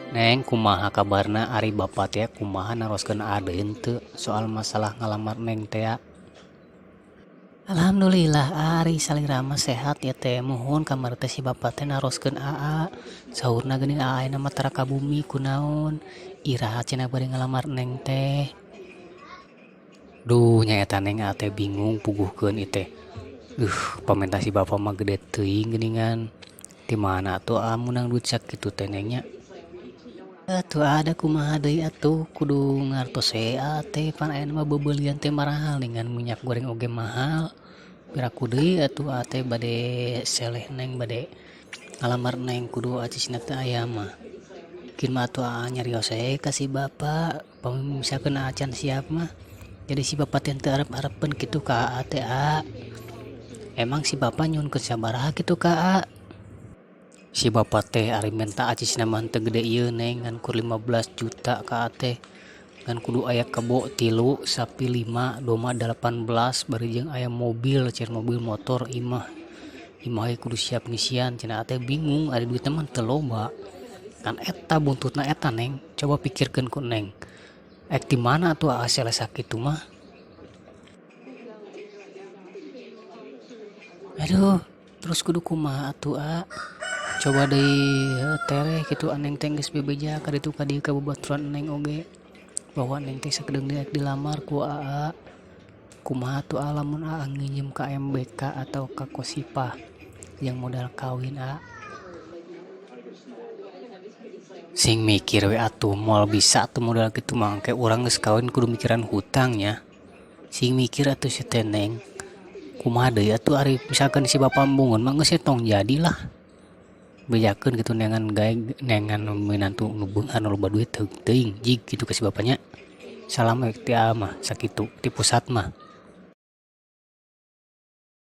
Neng, kumaha kabarna ari bapak teh kumaha naroskeun adeun teu soal masalah ngalamar neng teh? Alhamdulillah ari salirama sehat ya teh. Mohon kamari teh si bapak teh naroskeun aa. Saurna geuning aa aya mah tara kabumi kunaon. Iraha cenah bari ngalamar neng teh. Duh nyaeta neng aa teh bingung puguhkeun ieu teh. Pamenta si bapak mah gede teuing geuningan. Di mana atuh aa munang duit sakitu teh neng nya? Atuh ada kumaha deui atuh kudu ngartos aa teh pan aya mah beubeulian teh mahal dengan minyak goreng oge mahal. Piraku deui atuh aa teh bade seleh neng bade ngalamar neng kudu acisna teh aya mah. Mungkin mah atuh aa nyarios ka si bapak misalkeun aa can siap mah. Jadi si bapak teh teu arep-arepeun kitu ka aa teh aa. Emang si bapak nyuhunkeun sabaraha kitu ka aa? Si bapak teh ari menta acisna mah teu gede ieu neng ngan kur 15 juta ka aa teh. Ngan kudu aya kebo 3, sapi 5, doma 18 bari jeung aya mobil cer mobil motor imah. Imah ge kudu siap ngisian cenah teh bingung ari duitna mah teu loba. Kan eta buntutna eta neng, coba pikirkeun ku neng. Ek di mana atuh aa seleh sakitu mah? Aduh, terus kudu kumaha atuh aa? Coba deui tereh kitu neng teh geus bebeja ka ditu ka dieu ka babaturan neng oge. Bahwa neng teh sakedeung deui dilamar ku aa. Kumaha tuh aa lamun aa nginjem ka MBK atau ka Kosipah yang modal kawin aa? Sing mikir we atuh moal bisa tuh modal kitu mah engke urang geus kawin kudu mikiran hutang nya. Sing mikir atuh si teh neng. Kumaha deui atuh ari misalkan si bapak mbungun mah geus tong jadilah. Bejakeun gitu nengan gawe nengan minantu nu beunghar nu loba duit teuing jig kitu ka si bapaknya. Salam we ti aa mah sakitu ti pusat mah.